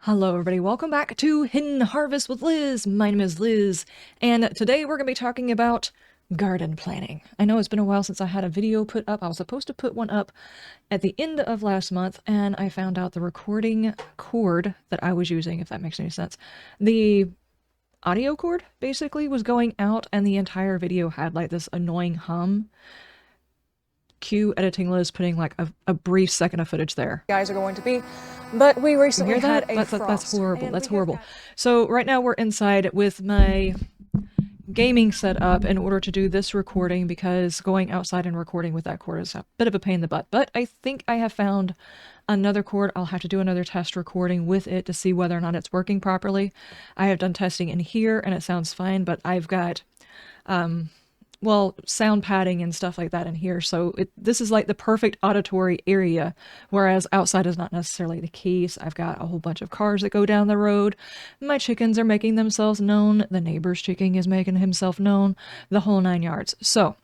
Hello everybody, welcome back to Hidden Harvest with Liz. My name is Liz, and today we're going to be talking about garden planning. I know it's been a while since I had a video put up. I was supposed to put one up at the end of last month, and I found out the recording cord that I was using, if that makes any sense. The audio cord basically was going out, and the entire video had like this annoying hum. Cue editing Liz putting like a brief second of footage there. Guys are going to be, but we recently You hear had that? a That's horrible. That's horrible. got... So right now we're inside with my gaming set up in order to do this recording, because going outside and recording with that cord is a bit of a pain in the butt. But I think I have found another cord. I'll have to do another test recording with it to see whether or not it's working properly. I have done testing in here and it sounds fine, but I've got well, sound padding and stuff like that in here. So this is like the perfect auditory area, whereas outside is not necessarily the case. I've got a whole bunch of cars that go down the road. My chickens are making themselves known. The neighbor's chicken is making himself known. The whole 9 yards. So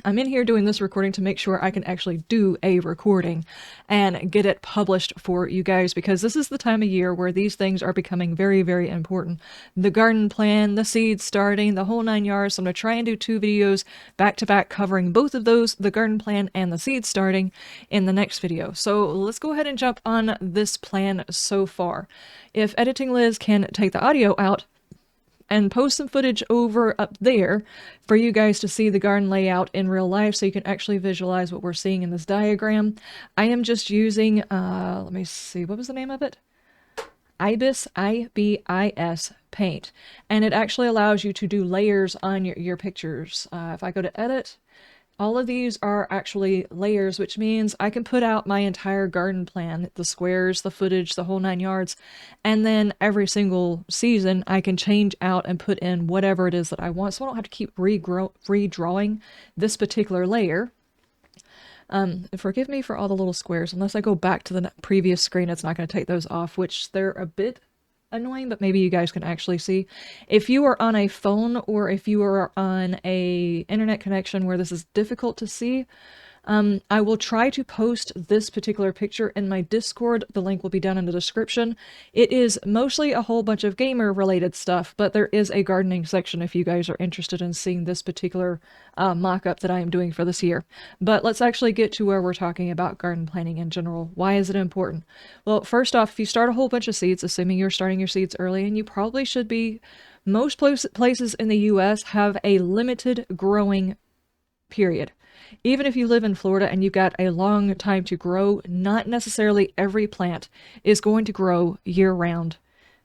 I'm in here doing this recording to make sure I can actually do a recording and get it published for you guys, because this is the time of year where these things are becoming very, very important. The garden plan, the seeds starting, the whole 9 yards. So I'm going to try and do 2 videos back to back covering both of those, the garden plan and the seeds starting, in the next video. So let's go ahead and jump on this plan so far. If Editing Liz can take the audio out and post some footage over up there for you guys to see the garden layout in real life, so you can actually visualize what we're seeing in this diagram. I am just using, let me see, what was the name of it? IBIS, I-B-I-S paint. And it actually allows you to do layers on your pictures. If I go to edit, all of these are actually layers, which means I can put out my entire garden plan, the squares, the footage, the whole 9 yards, and then every single season I can change out and put in whatever it is that I want, so I don't have to keep redrawing this particular layer. Forgive me for all the little squares. Unless I go back to the previous screen, it's not going to take those off, which they're a bit annoying, but maybe you guys can actually see. If you are on a phone or if you are on a internet connection where this is difficult to see, I will try to post this particular picture in my Discord. The link will be down in the description. It is mostly a whole bunch of gamer related stuff, but there is a gardening section if you guys are interested in seeing this particular mock-up that I am doing for this year. But let's actually get to where we're talking about garden planning in general. Why is it important? Well, first off, if you start a whole bunch of seeds, assuming you're starting your seeds early, and you probably should be, most places in the US have a limited growing period. Even if you live in Florida and you've got a long time to grow, not necessarily every plant is going to grow year-round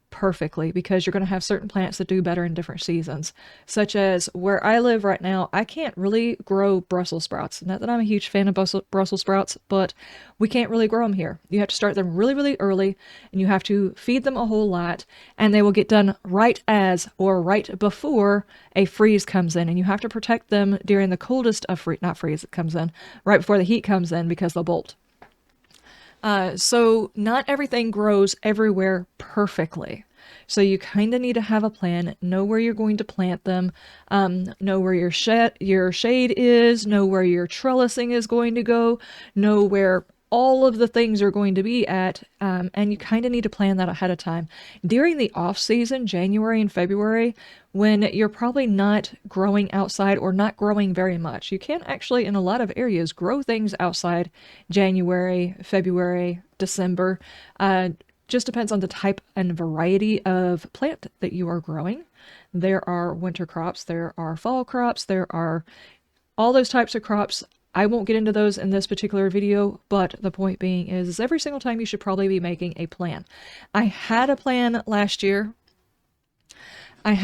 perfectly, because you're going to have certain plants that do better in different seasons. Such as where I live right now, I can't really grow Brussels sprouts. Not that I'm a huge fan of Brussels sprouts, but we can't really grow them here. You have to start them really, really early, and you have to feed them a whole lot, and they will get done right as or right before a freeze comes in, and you have to protect them during the coldest of not freeze, it comes in right before the heat comes in, because they'll bolt. So not everything grows everywhere perfectly. So you kind of need to have a plan, know where you're going to plant them, know where your shade is, know where your trellising is going to go, know where all of the things are going to be at, and you kind of need to plan that ahead of time. During the off season, January and February, when you're probably not growing outside or not growing very much, you can actually, in a lot of areas, grow things outside January, February, December. Just depends on the type and variety of plant that you are growing. There are winter crops, there are fall crops, there are all those types of crops. I won't get into those in this particular video, but the point being is every single time you should probably be making a plan. I had a plan last year, and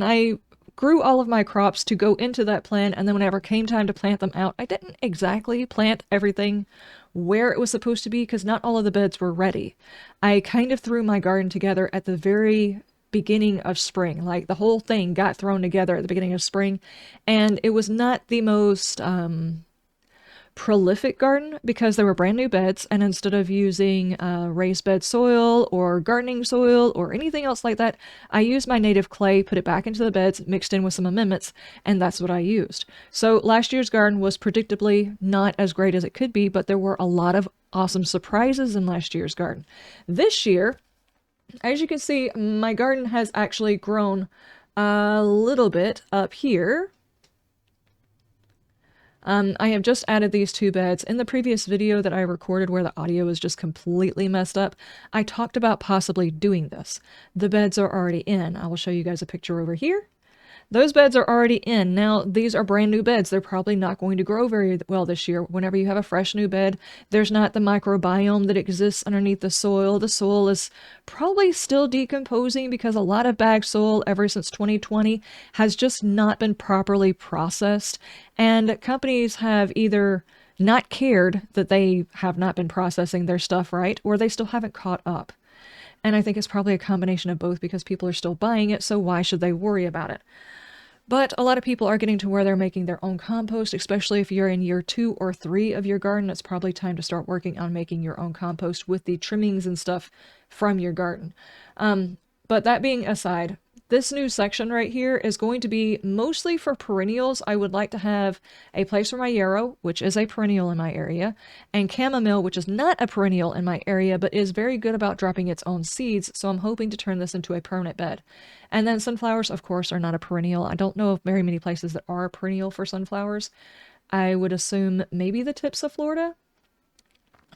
I grew all of my crops to go into that plan, and then whenever it came time to plant them out, I didn't exactly plant everything where it was supposed to be, because not all of the beds were ready. I kind of threw my garden together at the very beginning of spring. Like, the whole thing got thrown together at the beginning of spring, and it was not the most prolific garden, because there were brand new beds, and instead of using raised bed soil or gardening soil or anything else like that, I used my native clay, put it back into the beds, mixed in with some amendments, and that's what I used. So last year's garden was predictably not as great as it could be, but there were a lot of awesome surprises in last year's garden. This year, as you can see, my garden has actually grown a little bit up here. I have just added these 2 beds. In the previous video that I recorded where the audio was just completely messed up, I talked about possibly doing this. The beds are already in. I will show you guys a picture over here. Those beds are already in. Now, these are brand new beds. They're probably not going to grow very well this year. Whenever you have a fresh new bed, there's not the microbiome that exists underneath the soil. The soil is probably still decomposing because a lot of bag soil ever since 2020 has just not been properly processed. And companies have either not cared that they have not been processing their stuff right, or they still haven't caught up. And I think it's probably a combination of both because people are still buying it, so why should they worry about it? But a lot of people are getting to where they're making their own compost, especially if you're in year 2 or 3 of your garden. It's probably time to start working on making your own compost with the trimmings and stuff from your garden. But that being aside, this new section right here is going to be mostly for perennials. I would like to have a place for my yarrow, which is a perennial in my area, and chamomile, which is not a perennial in my area, but is very good about dropping its own seeds, so I'm hoping to turn this into a permanent bed. And then sunflowers, of course, are not a perennial. I don't know of very many places that are a perennial for sunflowers. I would assume maybe the tips of Florida.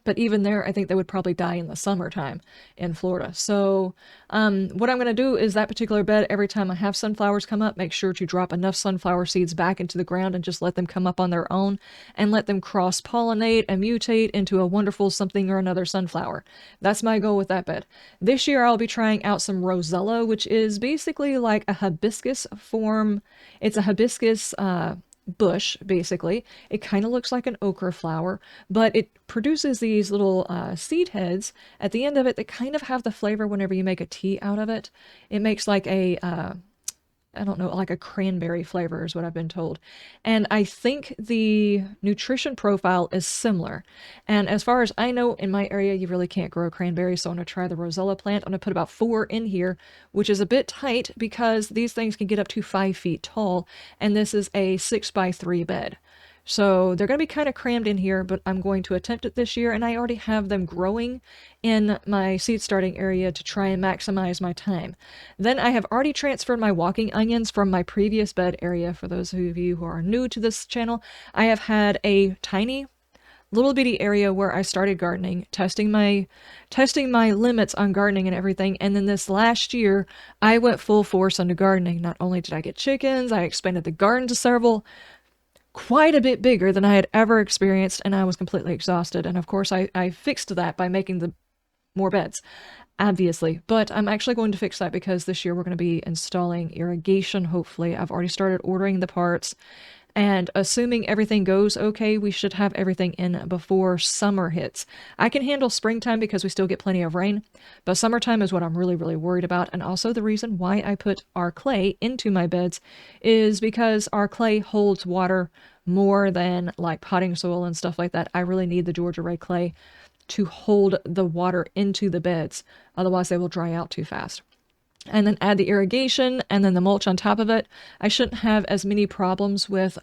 But even there, I think they would probably die in the summertime in Florida. So what I'm going to do is that particular bed, every time I have sunflowers come up, make sure to drop enough sunflower seeds back into the ground and just let them come up on their own and let them cross-pollinate and mutate into a wonderful something or another sunflower. That's my goal with that bed. This year, I'll be trying out some Rosella, which is basically like a hibiscus form. It's a hibiscus bush, basically. It kind of looks like an okra flower, but it produces these little seed heads at the end of it that kind of have the flavor whenever you make a tea out of it. It makes like a I don't know, like a cranberry flavor is what I've been told. And I think the nutrition profile is similar. And as far as I know, in my area, you really can't grow cranberries, so I'm going to try the Rosella plant. I'm going to put about 4 in here, which is a bit tight because these things can get up to 5 feet tall, and this is a 6x3 bed. So they're going to be kind of crammed in here, but I'm going to attempt it this year, and I already have them growing in my seed starting area to try and maximize my time. Then I have already transferred my walking onions from my previous bed area. For those of you who are new to this channel, I have had a tiny little bitty area where I started gardening, testing my limits on gardening and everything. And then this last year, I went full force into gardening. Not only did I get chickens, I expanded the garden to several, quite a bit bigger than I had ever experienced, and I was completely exhausted. And of course, I fixed that by making the more beds, obviously. But I'm actually going to fix that because this year we're going to be installing irrigation, hopefully. I've already started ordering the parts. And assuming everything goes okay, we should have everything in before summer hits. I can handle springtime because we still get plenty of rain, but summertime is what I'm really, really worried about. And also the reason why I put our clay into my beds is because our clay holds water more than like potting soil and stuff like that. I really need the Georgia Ray clay to hold the water into the beds. Otherwise they will dry out too fast. And then add the irrigation and then the mulch on top of it. I shouldn't have as many problems with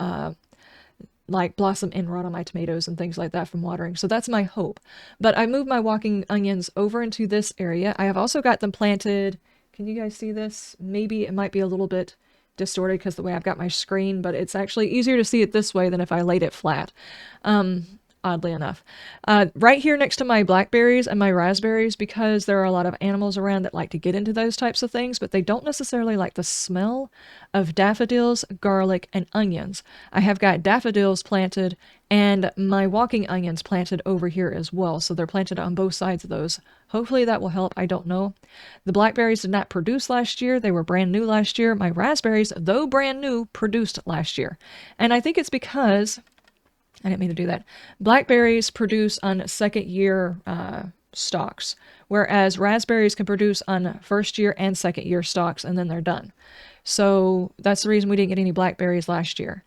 like blossom end rot on my tomatoes and things like that from watering. So that's my hope. But I moved my walking onions over into this area. I have also got them planted. Can you guys see this? Maybe it might be a little bit distorted because the way I've got my screen, but it's actually easier to see it this way than if I laid it flat. Oddly enough. Right here next to my blackberries and my raspberries, because there are a lot of animals around that like to get into those types of things, but they don't necessarily like the smell of daffodils, garlic, and onions. I have got daffodils planted and my walking onions planted over here as well, so they're planted on both sides of those. Hopefully that will help, I don't know. The blackberries did not produce last year. They were brand new last year. My raspberries, though brand new, produced last year. And I think it's because I didn't mean to do that. Blackberries produce on second year stalks, whereas raspberries can produce on first year and second year stalks, and then they're done. So that's the reason we didn't get any blackberries last year.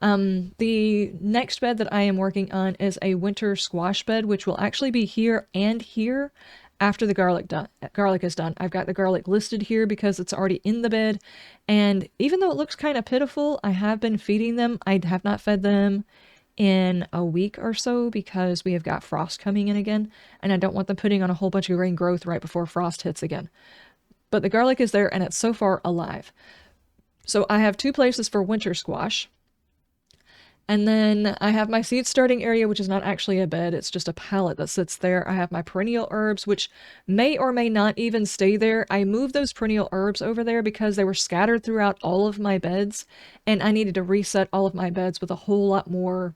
The next bed that I am working on is a winter squash bed, which will actually be here and here after the garlic is done. I've got the garlic listed here because it's already in the bed, and even though it looks kind of pitiful, I have been feeding them. I have not fed them in a week or so because we have got frost coming in again, and I don't want them putting on a whole bunch of green growth right before frost hits again. But the garlic is there and it's so far alive. So I have 2 places for winter squash. And then I have my seed starting area, which is not actually a bed, it's just a pallet that sits there. I have my perennial herbs, which may or may not even stay there. I moved those perennial herbs over there because they were scattered throughout all of my beds, and I needed to reset all of my beds with a whole lot more,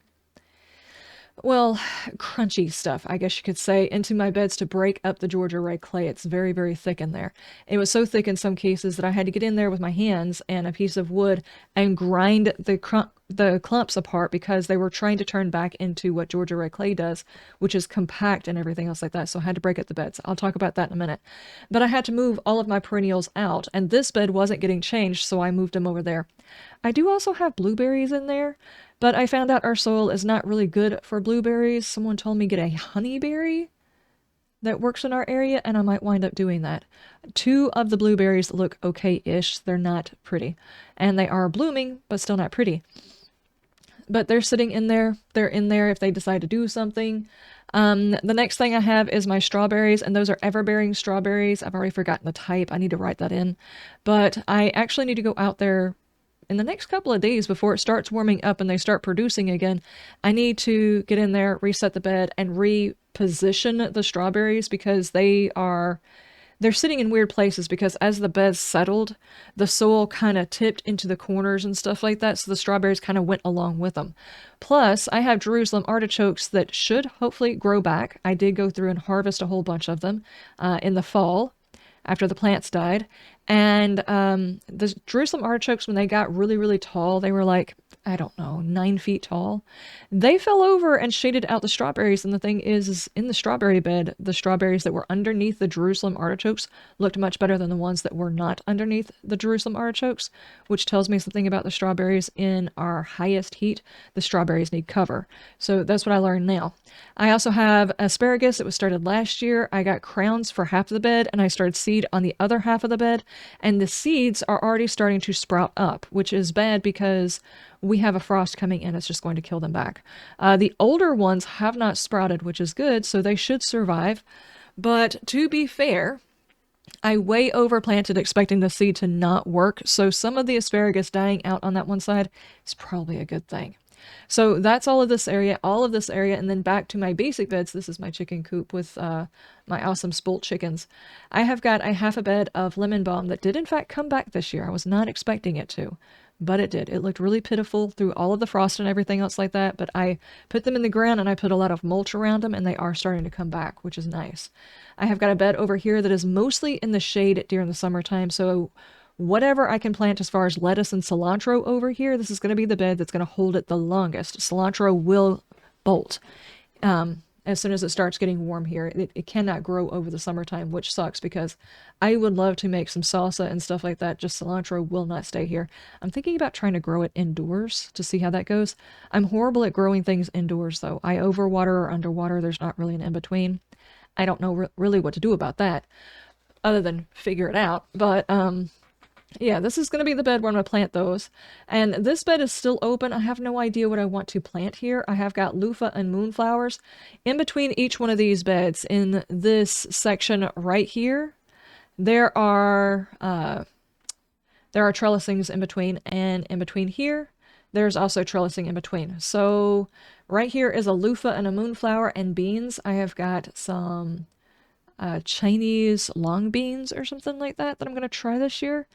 well, crunchy stuff, I guess you could say, into my beds to break up the Georgia Ray clay. It's very, very thick in there. It was so thick in some cases that I had to get in there with my hands and a piece of wood and grind the clumps apart because they were trying to turn back into what Georgia Ray clay does, which is compact and everything else like that. So I had to break up the beds. I'll talk about that in a minute. But I had to move all of my perennials out, and this bed wasn't getting changed, so I moved them over there. I do also have blueberries in there, but I found out our soil is not really good for blueberries. Someone told me get a honeyberry that works in our area, and I might wind up doing that. 2 of the blueberries look okay-ish. They're not pretty. And they are blooming, but still not pretty. But they're sitting in there. They're in there if they decide to do something. The next thing I have is my strawberries, and those are everbearing strawberries. I've already forgotten the type. I need to write that in. But I actually need to go out there in the next couple of days before it starts warming up and they start producing again. I need to get in there, reset the bed, and reposition the strawberries because they're sitting in weird places because as the beds settled, the soil kind of tipped into the corners and stuff like that, so the strawberries kind of went along with them. Plus, I have Jerusalem artichokes that should hopefully grow back. I did go through and harvest a whole bunch of them in the fall after the plants died. And the Jerusalem artichokes, when they got really, really tall, they were like, I don't know, 9 feet tall. They fell over and shaded out the strawberries. And the thing is in the strawberry bed, the strawberries that were underneath the Jerusalem artichokes looked much better than the ones that were not underneath the Jerusalem artichokes, which tells me something about the strawberries. In our highest heat, the strawberries need cover. So that's what I learned now. I also have asparagus that was started last year. I got crowns for half of the bed, and I started seed on the other half of the bed. And the seeds are already starting to sprout up, which is bad because we have a frost coming in. It's just going to kill them back. The older ones have not sprouted, which is good, so they should survive. But to be fair, I way overplanted expecting the seed to not work, so some of the asparagus dying out on that one side is probably a good thing. So that's all of this area, and then back to my basic beds. This is my chicken coop with my awesome spoilt chickens. I have got a half a bed of lemon balm that did in fact come back this year. I was not expecting it to, but it did. It looked really pitiful through all of the frost and everything else like that, but I put them in the ground and I put a lot of mulch around them, and they are starting to come back, which is nice. I have got a bed over here that is mostly in the shade during the summertime, so whatever I can plant as far as lettuce and cilantro over here, this is going to be the bed that's going to hold it the longest. Cilantro will bolt as soon as it starts getting warm here. It cannot grow over the summertime, which sucks because I would love to make some salsa and stuff like that. Just cilantro will not stay here. I'm thinking about trying to grow it indoors to see how that goes. I'm horrible at growing things indoors, though. I overwater or underwater. There's not really an in-between. I don't know really what to do about that other than figure it out. But yeah, this is going to be the bed where I'm going to plant those. And this bed is still open. I have no idea what I want to plant here. I have got loofah and moonflowers. In between each one of these beds, in this section right here, there are trellisings in between. And in between here, there's also trellising in between. So right here is a loofah and a moonflower and beans. I have got some Chinese long beans or something like that I'm going to try this year.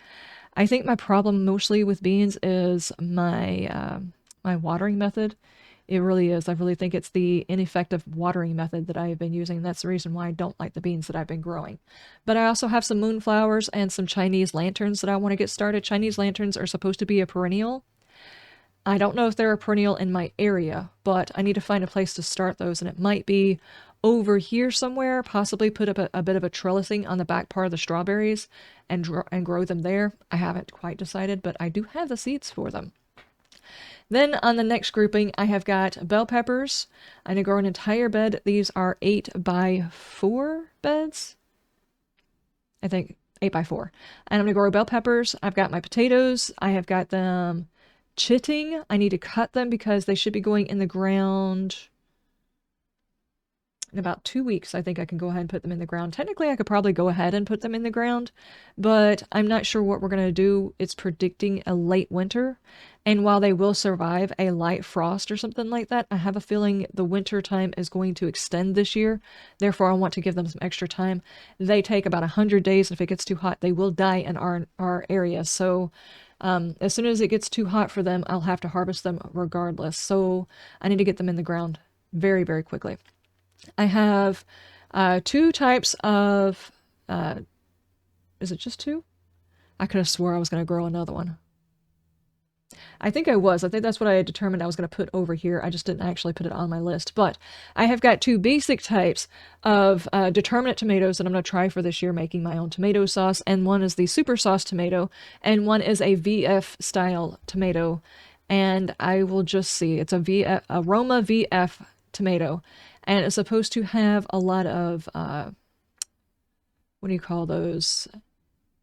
I think my problem mostly with beans is my my watering method. It really is. I really think it's the ineffective watering method that I have been using. That's the reason why I don't like the beans that I've been growing. But I also have some moonflowers and some Chinese lanterns that I want to get started. Chinese lanterns are supposed to be a perennial. I don't know if they're a perennial in my area, but I need to find a place to start those, and it might be over here somewhere, possibly put up a bit of a trellising on the back part of the strawberries and grow them there. I haven't quite decided, but I do have the seeds for them. Then on the next grouping, I have got bell peppers. I'm going to grow an entire bed. These are 8x4 beds. I think 8x4. And I'm going to grow bell peppers. I've got my potatoes. I have got them chitting. I need to cut them because they should be going in the ground in about 2 weeks. I think I can go ahead and put them in the ground. Technically, I could probably go ahead and put them in the ground, but I'm not sure what we're going to do. It's predicting a late winter, and while they will survive a light frost or something like that, I have a feeling the winter time is going to extend this year. Therefore, I want to give them some extra time. They take about 100 days, and if it gets too hot, they will die in our area. So as soon as it gets too hot for them, I'll have to harvest them regardless. So I need to get them in the ground very, very quickly. I have 2 types of, is it just 2? I could have swore I was going to grow another one. I think I was. I think that's what I had determined I was going to put over here. I just didn't actually put it on my list. But I have got 2 basic types of determinate tomatoes that I'm going to try for this year, making my own tomato sauce. And one is the super sauce tomato, and one is a VF style tomato. And I will just see. It's a Aroma VF tomato. And it's supposed to have a lot of, what do you call those?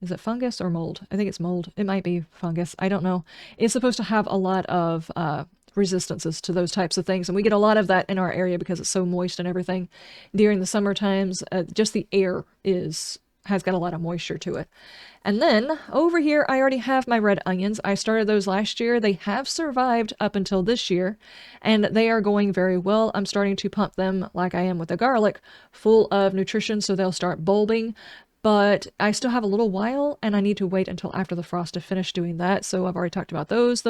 Is it fungus or mold? I think it's mold. It might be fungus. I don't know. It's supposed to have a lot of resistances to those types of things. And we get a lot of that in our area because it's so moist and everything. During the summer times, just the air has got a lot of moisture to it. And then over here, I already have my red onions. I started those last year. They have survived up until this year, and they are going very well. I'm starting to pump them like I am with the garlic, full of nutrition, so they'll start bulbing. But I still have a little while, and I need to wait until after the frost to finish doing that. So I've already talked about those.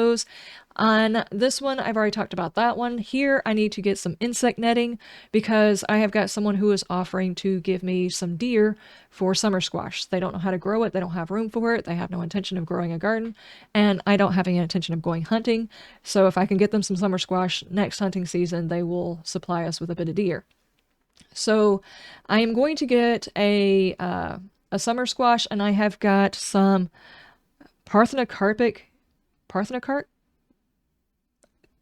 On this one, I've already talked about that one. Here, I need to get some insect netting because I have got someone who is offering to give me some deer for summer squash. They don't know how to grow it. They don't have room for it. They have no intention of growing a garden, and I don't have any intention of going hunting. So if I can get them some summer squash next hunting season, they will supply us with a bit of deer. So I am going to get a summer squash, and I have got some parthenocarpic. Parthenocarp?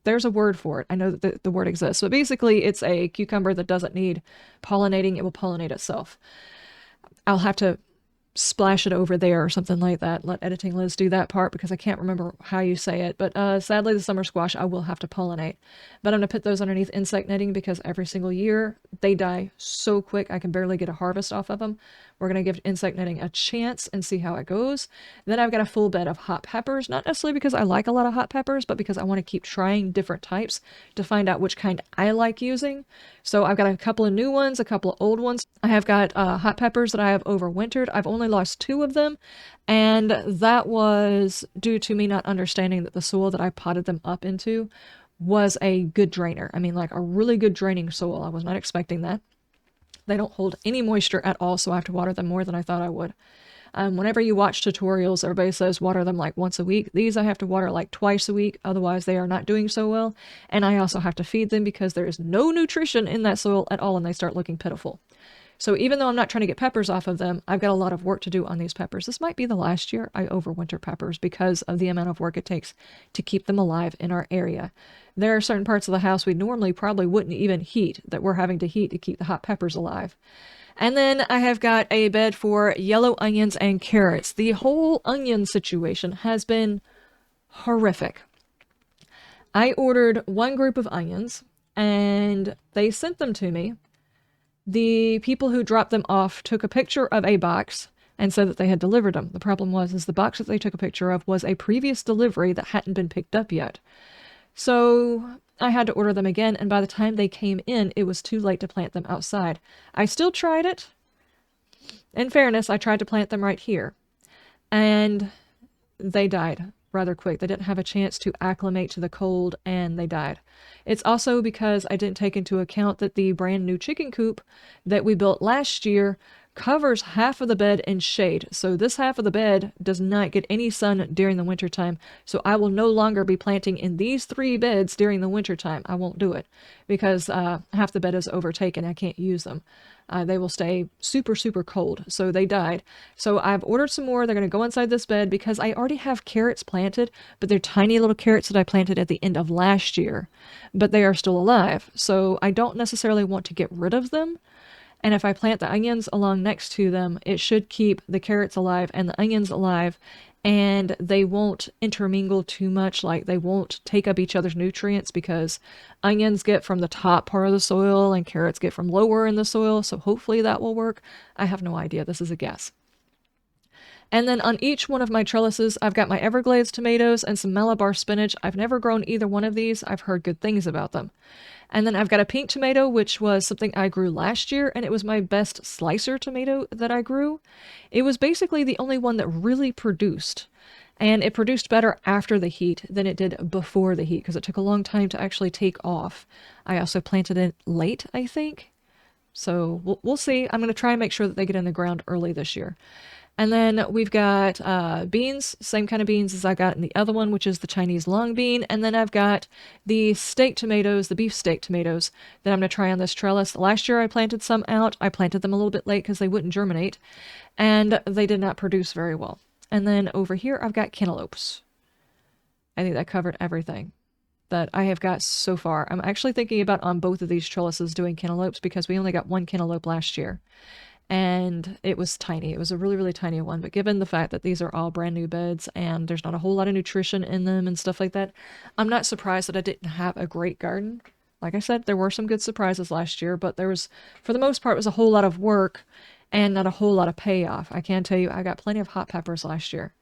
There's a word for it. I know that the word exists. But basically, it's a cucumber that doesn't need pollinating. It will pollinate itself. I'll have to splash it over there or something like that. Let Editing Liz do that part because I can't remember how you say it. But sadly, the summer squash, I will have to pollinate. But I'm going to put those underneath insect netting because every single year they die so quick I can barely get a harvest off of them. We're going to give insect netting a chance and see how it goes. Then I've got a full bed of hot peppers, not necessarily because I like a lot of hot peppers, but because I want to keep trying different types to find out which kind I like using. So I've got a couple of new ones, a couple of old ones. I have got hot peppers that I have overwintered. I've only lost 2 of them, and that was due to me not understanding that the soil that I potted them up into was a good drainer. I mean, like a really good draining soil. I was not expecting that. They don't hold any moisture at all, so I have to water them more than I thought I would. Whenever you watch tutorials, everybody says water them like once a week. These I have to water like twice a week, otherwise they are not doing so well. And I also have to feed them because there is no nutrition in that soil at all, and they start looking pitiful. So even though I'm not trying to get peppers off of them, I've got a lot of work to do on these peppers. This might be the last year I overwinter peppers because of the amount of work it takes to keep them alive in our area. There are certain parts of the house we normally probably wouldn't even heat that we're having to heat to keep the hot peppers alive. And then I have got a bed for yellow onions and carrots. The whole onion situation has been horrific. I ordered one group of onions and they sent them to me. The people who dropped them off took a picture of a box and said that they had delivered them. The problem was the box that they took a picture of was a previous delivery that hadn't been picked up yet. So I had to order them again, and by the time they came in, it was too late to plant them outside. I still tried it. In fairness, I tried to plant them right here, and they died rather quick. They didn't have a chance to acclimate to the cold, and they died. It's also because I didn't take into account that the brand new chicken coop that we built last year covers half of the bed in shade. So this half of the bed does not get any sun during the wintertime. So I will no longer be planting in these 3 beds during the wintertime. I won't do it because half the bed is overtaken. I can't use them. They will stay super, super cold. So they died. So I've ordered some more. They're going to go inside this bed because I already have carrots planted, but they're tiny little carrots that I planted at the end of last year, but they are still alive. So I don't necessarily want to get rid of them. And if I plant the onions along next to them, it should keep the carrots alive and the onions alive, and they won't intermingle too much. Like, they won't take up each other's nutrients, because onions get from the top part of the soil and carrots get from lower in the soil. So hopefully that will work. I have no idea. This is a guess. And then on each one of my trellises, I've got my Everglades tomatoes and some Malabar spinach. I've never grown either one of these. I've heard good things about them. And then I've got a pink tomato, which was something I grew last year, and it was my best slicer tomato that I grew. It was basically the only one that really produced. And it produced better after the heat than it did before the heat, because it took a long time to actually take off. I also planted it late, I think. So we'll see. I'm going to try and make sure that they get in the ground early this year. And then we've got beans, same kind of beans as I got in the other one, which is the Chinese long bean. And then I've got the steak tomatoes, the beef steak tomatoes, that I'm going to try on this trellis. Last year I planted some out. I planted them a little bit late because they wouldn't germinate, and they did not produce very well. And then over here I've got cantaloupes. I think that covered everything that I have got so far. I'm actually thinking about on both of these trellises doing cantaloupes, because we only got one cantaloupe last year. And it was tiny. It was a really, really tiny one. But given the fact that these are all brand new beds and there's not a whole lot of nutrition in them and stuff like that, I'm not surprised that I didn't have a great garden. Like I said, there were some good surprises last year, but there was, for the most part, it was a whole lot of work and not a whole lot of payoff. I can tell you, I got plenty of hot peppers last year.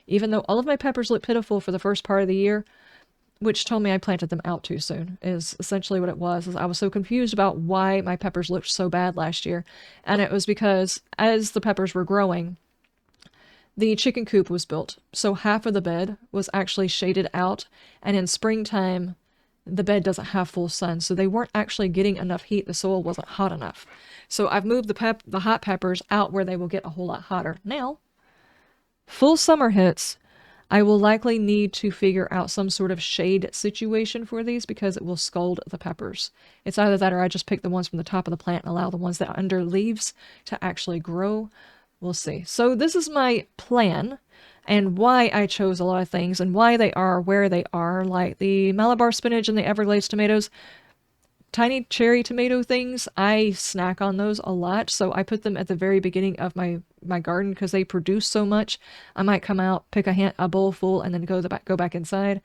Even though all of my peppers looked pitiful for the first part of the year, which told me I planted them out too soon, is essentially what it was. Is I was so confused about why my peppers looked so bad last year. And it was because as the peppers were growing, the chicken coop was built. So half of the bed was actually shaded out. And in springtime, the bed doesn't have full sun. So they weren't actually getting enough heat. The soil wasn't hot enough. So I've moved the hot peppers out where they will get a whole lot hotter. Now, full summer hits, I will likely need to figure out some sort of shade situation for these, because it will scald the peppers. It's either that or I just pick the ones from the top of the plant and allow the ones that are under leaves to actually grow. We'll see. So this is my plan, and why I chose a lot of things and why they are where they are, like the Malabar spinach and the Everglades tomatoes. Tiny cherry tomato things, I snack on those a lot, so I put them at the very beginning of my garden because they produce so much. I might come out, pick a bowl full, and then go back inside.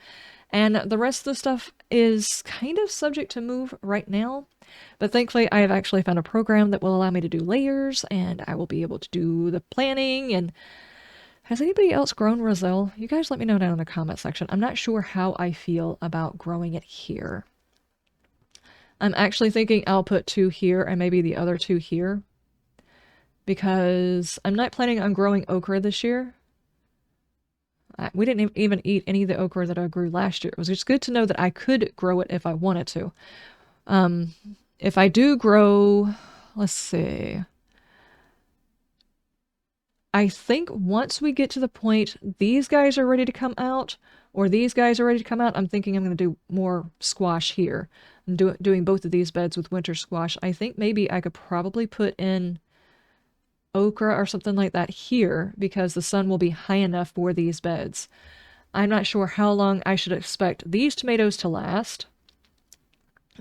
And the rest of the stuff is kind of subject to move right now, but thankfully I have actually found a program that will allow me to do layers, and I will be able to do the planning. And has anybody else grown Roselle? You guys let me know down in the comment section. I'm not sure how I feel about growing it here. I'm actually thinking I'll put 2 here and maybe the other 2 here, because I'm not planning on growing okra this year. We didn't even eat any of the okra that I grew last year. It was just good to know that I could grow it if I wanted to. If I do grow, let's see. I think once we get to the point these guys are ready to come out, or these guys are ready to come out, I'm thinking I'm going to do more squash here. I'm doing both of these beds with winter squash. I think maybe I could probably put in okra or something like that here, because the sun will be high enough for these beds. I'm not sure how long I should expect these tomatoes to last,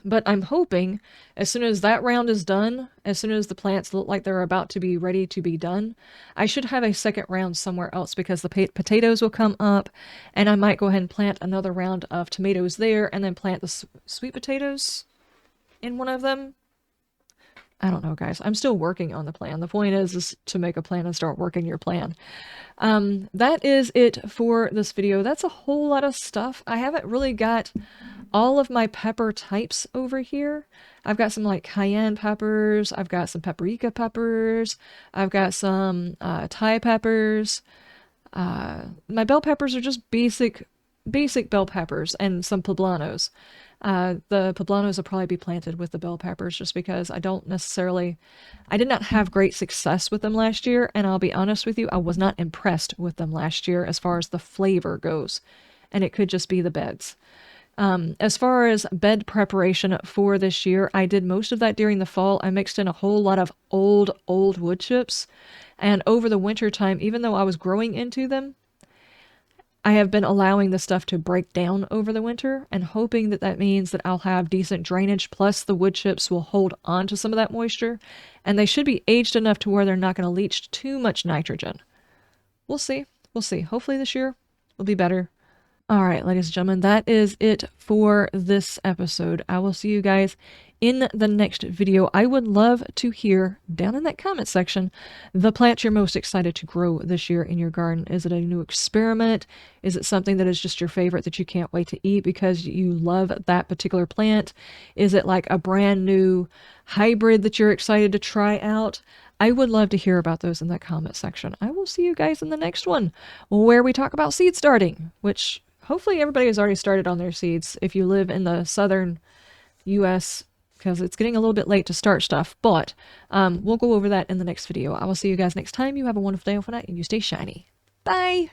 but I'm hoping as soon as that round is done, as soon as the plants look like they're about to be ready to be done, I should have a second round somewhere else, because the potatoes will come up, and I might go ahead and plant another round of tomatoes there, and then plant the sweet potatoes in one of them. I don't know, guys. I'm still working on the plan. The point is to make a plan and start working your plan. That is it for this video. That's a whole lot of stuff. I haven't really got all of my pepper types over here. I've got some like cayenne peppers. I've got some paprika peppers. I've got some Thai peppers. My bell peppers are just basic bell peppers, and some poblanos. The poblanos will probably be planted with the bell peppers, just because I did not have great success with them last year, and I'll be honest with you, I was not impressed with them last year as far as the flavor goes, and it could just be the beds. As far as bed preparation for this year, I did most of that during the fall. I mixed in a whole lot of old wood chips, and over the winter time, even though I was growing into them, I have been allowing the stuff to break down over the winter and hoping that that means that I'll have decent drainage, plus the wood chips will hold on to some of that moisture, and they should be aged enough to where they're not going to leach too much nitrogen. We'll see. We'll see. Hopefully this year will be better. All right, ladies and gentlemen, that is it for this episode. I will see you guys in the next video. I would love to hear down in that comment section the plants you're most excited to grow this year in your garden. Is it a new experiment? Is it something that is just your favorite that you can't wait to eat because you love that particular plant? Is it like a brand new hybrid that you're excited to try out? I would love to hear about those in the comment section. I will see you guys in the next one where we talk about seed starting, which hopefully everybody has already started on their seeds if you live in the southern US, because it's getting a little bit late to start stuff, but we'll go over that in the next video. I will see you guys next time. You have a wonderful day, and you stay shiny. Bye!